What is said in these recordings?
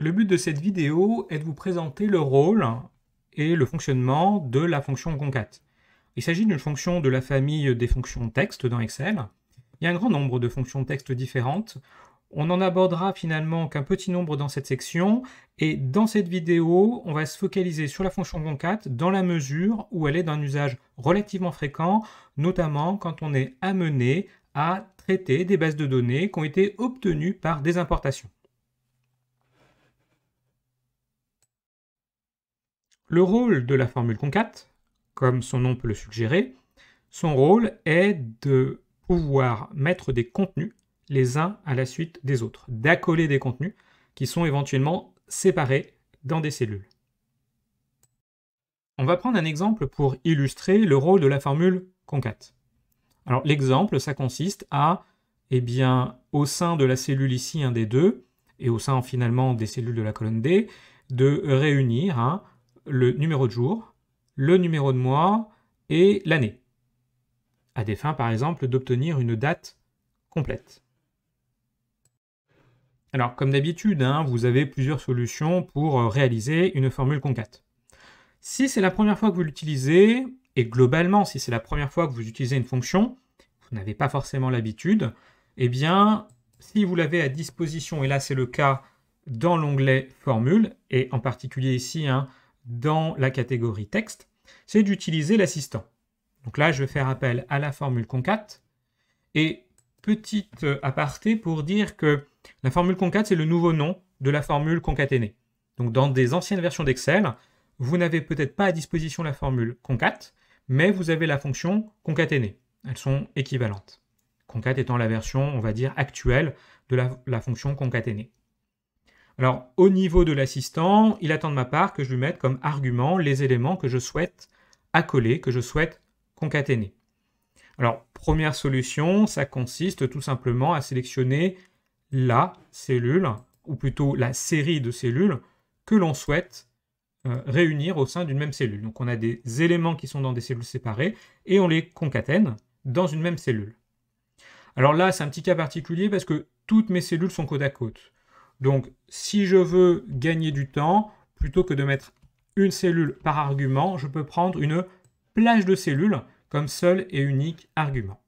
Le but de cette vidéo est de vous présenter le rôle et le fonctionnement de la fonction concat. Il s'agit d'une fonction de la famille des fonctions texte dans Excel. Il y a un grand nombre de fonctions texte différentes. On n'en abordera finalement qu'un petit nombre dans cette section, et dans cette vidéo, on va se focaliser sur la fonction concat dans la mesure où elle est d'un usage relativement fréquent, notamment quand on est amené à traiter des bases de données qui ont été obtenues par des importations. Le rôle de la formule concat, comme son nom peut le suggérer, son rôle est de pouvoir mettre des contenus les uns à la suite des autres, d'accoler des contenus qui sont éventuellement séparés dans des cellules. On va prendre un exemple pour illustrer le rôle de la formule concat. Alors l'exemple, ça consiste à, au sein de la cellule ici, un des deux, et au sein finalement des cellules de la colonne D, de réunir le numéro de jour, le numéro de mois et l'année, à des fins par exemple d'obtenir une date complète. Alors comme d'habitude, vous avez plusieurs solutions pour réaliser une formule concat. Si c'est la première fois que vous l'utilisez, et globalement si c'est la première fois que vous utilisez une fonction, vous n'avez pas forcément l'habitude, si vous l'avez à disposition, et là c'est le cas dans l'onglet formule, et en particulier ici, dans la catégorie texte, c'est d'utiliser l'assistant. Donc là, je vais faire appel à la formule concat. Et petite aparté pour dire que la formule concat, c'est le nouveau nom de la formule concaténée. Donc dans des anciennes versions d'Excel, vous n'avez peut-être pas à disposition la formule concat, mais vous avez la fonction concaténée. Elles sont équivalentes. Concat étant la version, on va dire, actuelle de la fonction concaténée. Alors, au niveau de l'assistant, il attend de ma part que je lui mette comme argument les éléments que je souhaite accoler, que je souhaite concaténer. Alors, première solution, ça consiste tout simplement à sélectionner la cellule, ou plutôt la série de cellules, que l'on souhaite réunir au sein d'une même cellule. Donc, on a des éléments qui sont dans des cellules séparées, et on les concatène dans une même cellule. Alors là, c'est un petit cas particulier parce que toutes mes cellules sont côte à côte. Donc, si je veux gagner du temps, plutôt que de mettre une cellule par argument, je peux prendre une plage de cellules comme seul et unique argument.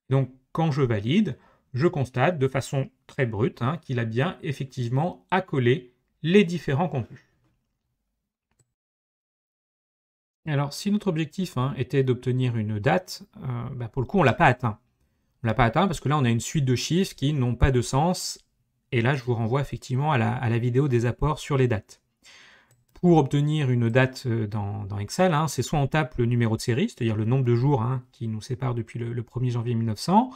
Donc, quand je valide, je constate de façon très brute qu'il a bien effectivement accolé les différents contenus. Alors, si notre objectif était d'obtenir une date, pour le coup, on ne l'a pas atteint. On ne l'a pas atteint parce que là, on a une suite de chiffres qui n'ont pas de sens. Et là, je vous renvoie effectivement à la vidéo des apports sur les dates. Pour obtenir une date dans Excel, c'est soit on tape le numéro de série, c'est-à-dire le nombre de jours qui nous sépare depuis le 1er janvier 1900,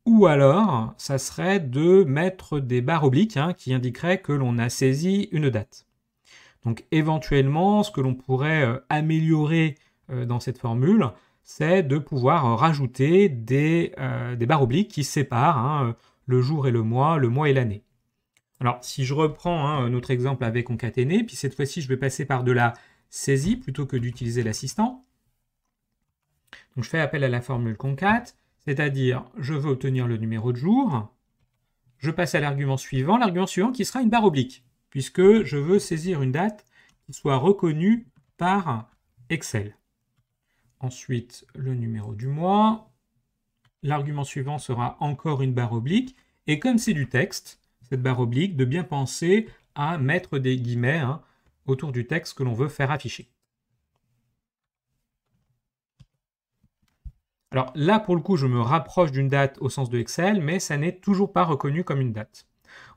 ou alors, ça serait de mettre des barres obliques qui indiqueraient que l'on a saisi une date. Donc éventuellement, ce que l'on pourrait améliorer dans cette formule, c'est de pouvoir rajouter des barres obliques qui séparent le jour et le mois et l'année. Alors, si je reprends notre exemple avec concaténé, puis cette fois-ci, je vais passer par de la saisie plutôt que d'utiliser l'assistant. Donc, je fais appel à la formule concat, c'est-à-dire, je veux obtenir le numéro de jour, je passe à l'argument suivant qui sera une barre oblique, puisque je veux saisir une date qui soit reconnue par Excel. Ensuite, le numéro du mois. L'argument suivant sera encore une barre oblique. Et comme c'est du texte, cette barre oblique, de bien penser à mettre des guillemets autour du texte que l'on veut faire afficher. Alors là, pour le coup, je me rapproche d'une date au sens de Excel, mais ça n'est toujours pas reconnu comme une date.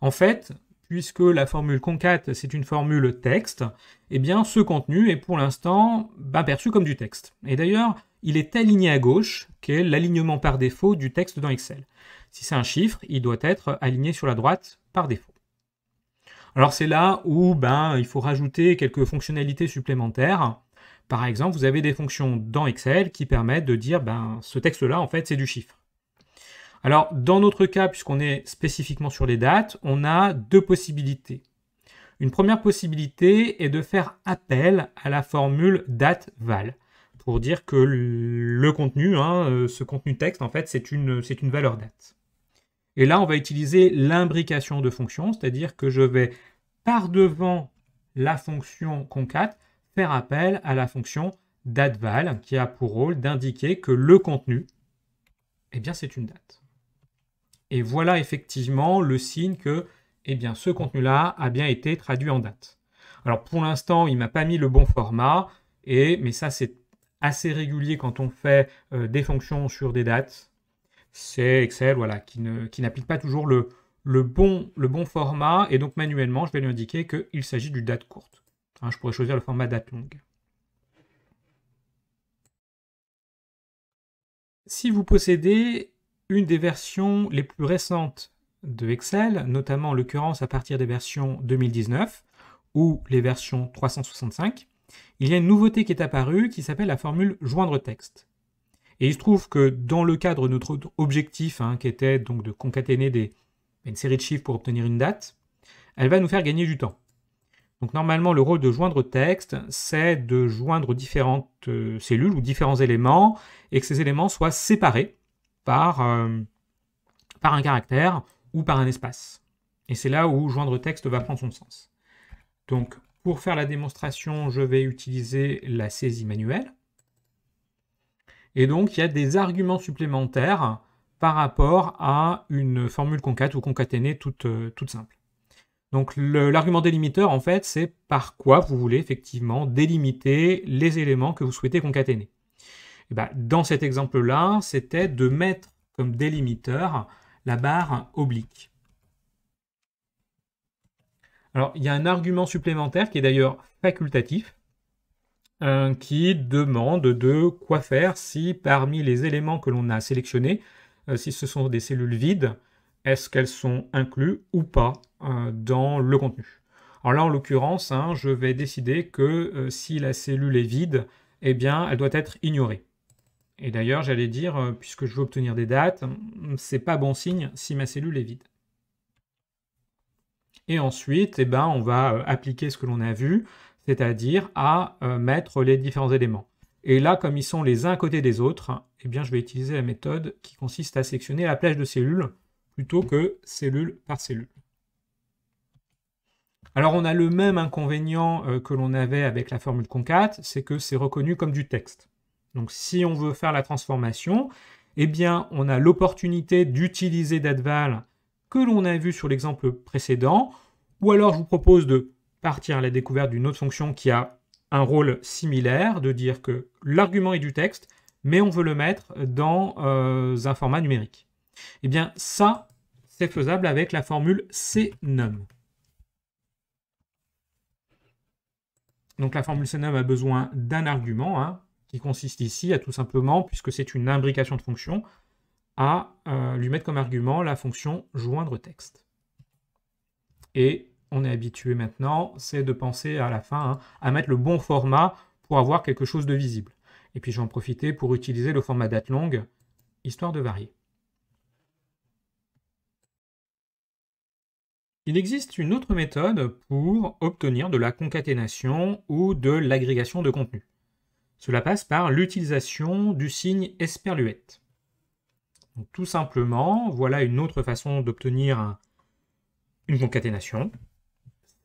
En fait, puisque la formule concat, c'est une formule texte, ce contenu est pour l'instant perçu comme du texte. Et d'ailleurs, il est aligné à gauche, qui est l'alignement par défaut du texte dans Excel. Si c'est un chiffre, il doit être aligné sur la droite par défaut. Alors c'est là où il faut rajouter quelques fonctionnalités supplémentaires. Par exemple, vous avez des fonctions dans Excel qui permettent de dire ce texte-là, en fait, c'est du chiffre. Alors, dans notre cas, puisqu'on est spécifiquement sur les dates, on a deux possibilités. Une première possibilité est de faire appel à la formule date-val, pour dire que le contenu, ce contenu texte, en fait, c'est une valeur date. Et là, on va utiliser l'imbrication de fonctions, c'est-à-dire que je vais, par devant la fonction concat, faire appel à la fonction datval, qui a pour rôle d'indiquer que le contenu, eh bien, c'est une date. Et voilà effectivement le signe que eh bien, ce contenu-là a bien été traduit en date. Alors pour l'instant, il ne m'a pas mis le bon format, mais ça c'est assez régulier quand on fait des fonctions sur des dates. C'est Excel voilà, qui n'applique pas toujours le bon format, et donc manuellement, je vais lui indiquer qu'il s'agit du date courte. Hein, je pourrais choisir le format date longue. Si vous possédez une des versions les plus récentes de Excel, notamment en l'occurrence à partir des versions 2019 ou les versions 365, il y a une nouveauté qui est apparue qui s'appelle la formule joindre texte. Et il se trouve que dans le cadre de notre objectif, qui était donc de concaténer une série de chiffres pour obtenir une date, elle va nous faire gagner du temps. Donc normalement, le rôle de joindre texte, c'est de joindre différentes cellules ou différents éléments, et que ces éléments soient séparés par un caractère ou par un espace. Et c'est là où joindre texte va prendre son sens. Donc pour faire la démonstration, je vais utiliser la saisie manuelle. Et donc il y a des arguments supplémentaires par rapport à une formule concat ou concaténée toute simple. Donc l'argument délimiteur, en fait, c'est par quoi vous voulez effectivement délimiter les éléments que vous souhaitez concaténer. Et bien, dans cet exemple-là, c'était de mettre comme délimiteur la barre oblique. Alors, il y a un argument supplémentaire qui est d'ailleurs facultatif, qui demande de quoi faire si parmi les éléments que l'on a sélectionnés, si ce sont des cellules vides, est-ce qu'elles sont incluses ou pas dans le contenu. Alors là, en l'occurrence, je vais décider que si la cellule est vide, eh bien, elle doit être ignorée. Et d'ailleurs, j'allais dire, puisque je veux obtenir des dates, c'est pas bon signe si ma cellule est vide. Et ensuite, eh ben, on va appliquer ce que l'on a vu, c'est-à-dire à mettre les différents éléments. Et là, comme ils sont les uns à côté des autres, eh bien, je vais utiliser la méthode qui consiste à sélectionner la plage de cellules plutôt que cellule par cellule. Alors, on a le même inconvénient que l'on avait avec la formule concat, c'est que c'est reconnu comme du texte. Donc, si on veut faire la transformation, eh bien, on a l'opportunité d'utiliser datval que l'on a vu sur l'exemple précédent, ou alors je vous propose de partir à la découverte d'une autre fonction qui a un rôle similaire, de dire que l'argument est du texte, mais on veut le mettre dans un format numérique. Eh bien, ça, c'est faisable avec la formule cnum. Donc la formule cnum a besoin d'un argument, qui consiste ici à tout simplement, puisque c'est une imbrication de fonctions, à lui mettre comme argument la fonction joindre texte. Et on est habitué maintenant, c'est de penser à la fin à mettre le bon format pour avoir quelque chose de visible. Et puis j'en profiter pour utiliser le format date longue, histoire de varier. Il existe une autre méthode pour obtenir de la concaténation ou de l'agrégation de contenu. Cela passe par l'utilisation du signe esperluette. Donc, tout simplement, voilà une autre façon d'obtenir une concaténation.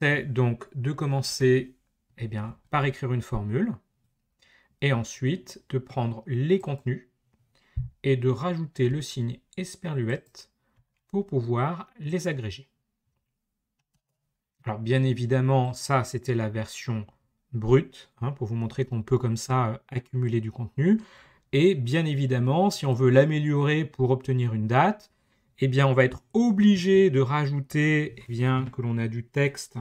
C'est donc de commencer par écrire une formule et ensuite de prendre les contenus et de rajouter le signe esperluette pour pouvoir les agréger. Alors bien évidemment, ça c'était la version brute, pour vous montrer qu'on peut comme ça accumuler du contenu. Et bien évidemment, si on veut l'améliorer pour obtenir une date, eh bien on va être obligé de rajouter que l'on a du texte,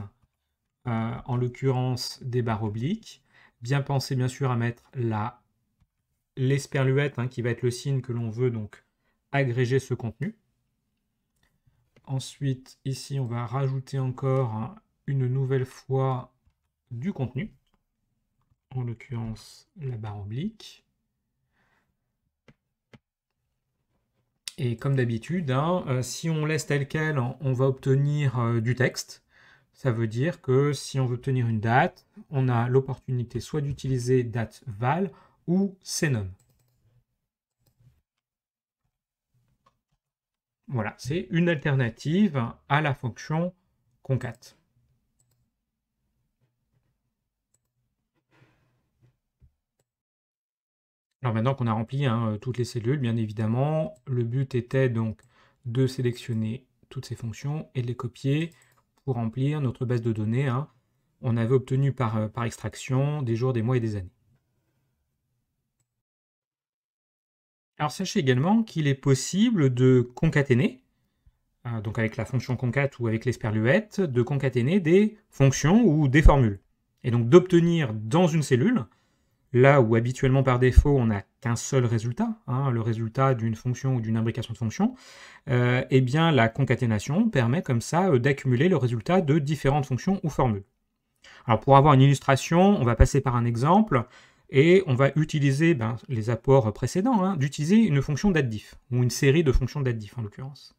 en l'occurrence des barres obliques. Bien penser bien sûr à mettre l'esperluette, qui va être le signe que l'on veut donc agréger ce contenu. Ensuite, ici, on va rajouter encore une nouvelle fois du contenu, en l'occurrence la barre oblique. Et comme d'habitude, si on laisse tel quel, on va obtenir du texte. Ça veut dire que si on veut obtenir une date, on a l'opportunité soit d'utiliser datval ou cnum. Voilà, c'est une alternative à la fonction concat. Alors maintenant qu'on a rempli toutes les cellules, bien évidemment, le but était donc de sélectionner toutes ces fonctions et de les copier pour remplir notre base de données. On avait obtenu par extraction des jours, des mois et des années. Alors sachez également qu'il est possible de concaténer, donc avec la fonction concat ou avec l'esperluette, de concaténer des fonctions ou des formules. Et donc d'obtenir dans une cellule, là où habituellement par défaut on n'a qu'un seul résultat, le résultat d'une fonction ou d'une imbrication de fonction, eh bien la concaténation permet comme ça d'accumuler le résultat de différentes fonctions ou formules. Alors pour avoir une illustration, on va passer par un exemple et on va utiliser les apports précédents, d'utiliser une fonction d'addif, ou une série de fonctions d'addif en l'occurrence.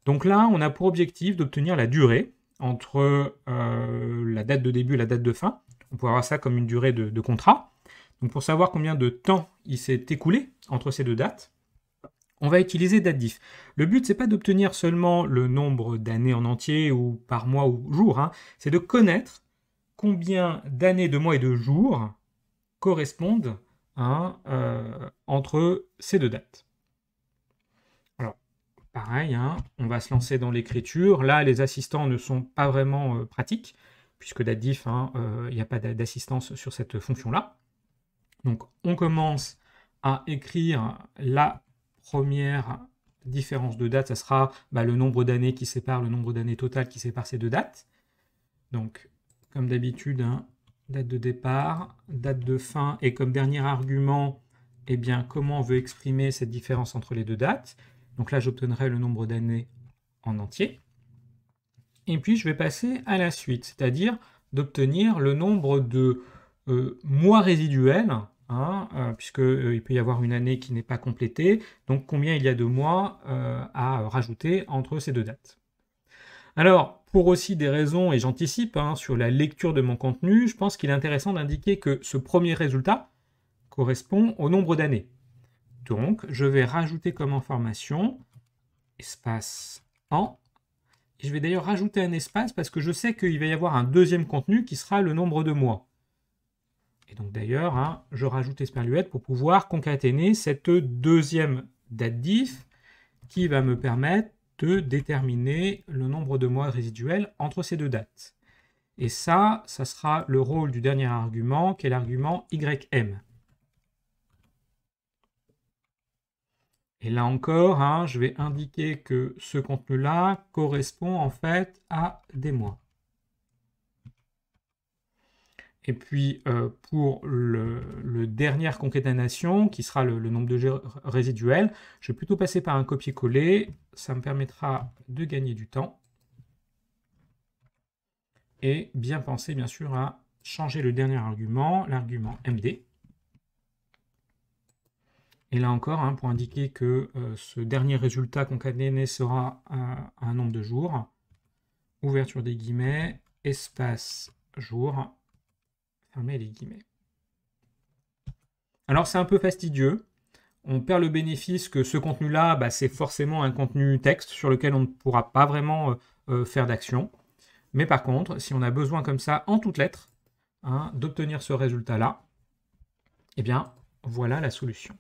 Donc là, on a pour objectif d'obtenir la durée entre la date de début et la date de fin. On pourrait avoir ça comme une durée de contrat. Donc pour savoir combien de temps il s'est écoulé entre ces deux dates, on va utiliser daddif. Le but, c'est pas d'obtenir seulement le nombre d'années en entier ou par mois ou jour, c'est de connaître combien d'années, de mois et de jours correspondent entre ces deux dates. Alors, pareil, on va se lancer dans l'écriture. Là, les assistants ne sont pas vraiment pratiques, puisque daddif, il n'y a pas d'assistance sur cette fonction-là. Donc, on commence à écrire la première différence de date. Ça sera le nombre d'années qui sépare le nombre d'années totales qui sépare ces deux dates. Donc, comme d'habitude, date de départ, date de fin, et comme dernier argument, eh bien, comment on veut exprimer cette différence entre les deux dates. Donc là, j'obtiendrai le nombre d'années en entier. Et puis, je vais passer à la suite, c'est-à-dire d'obtenir le nombre de mois résiduels, puisqu'il peut y avoir une année qui n'est pas complétée, donc combien il y a de mois à rajouter entre ces deux dates. Alors, pour aussi des raisons, et j'anticipe sur la lecture de mon contenu, je pense qu'il est intéressant d'indiquer que ce premier résultat correspond au nombre d'années. Donc, je vais rajouter comme information espace en. Et je vais d'ailleurs rajouter un espace parce que je sais qu'il va y avoir un deuxième contenu qui sera le nombre de mois. Et donc d'ailleurs, je rajoute esperluette pour pouvoir concaténer cette deuxième date diff qui va me permettre de déterminer le nombre de mois résiduels entre ces deux dates. Et ça sera le rôle du dernier argument, qui est l'argument ym. Et là encore, je vais indiquer que ce contenu-là correspond en fait à des mois. Et puis, pour le dernière concaténation, qui sera le nombre de jours résiduels, je vais plutôt passer par un copier-coller. Ça me permettra de gagner du temps. Et bien penser, bien sûr, à changer le dernier argument, l'argument MD. Et là encore, pour indiquer que ce dernier résultat concaténé sera un nombre de jours, ouverture des guillemets, espace jour, fermer les guillemets. Alors c'est un peu fastidieux, on perd le bénéfice que ce contenu-là, c'est forcément un contenu texte sur lequel on ne pourra pas vraiment faire d'action. Mais par contre, si on a besoin comme ça, en toutes lettres, d'obtenir ce résultat-là, eh bien, voilà la solution.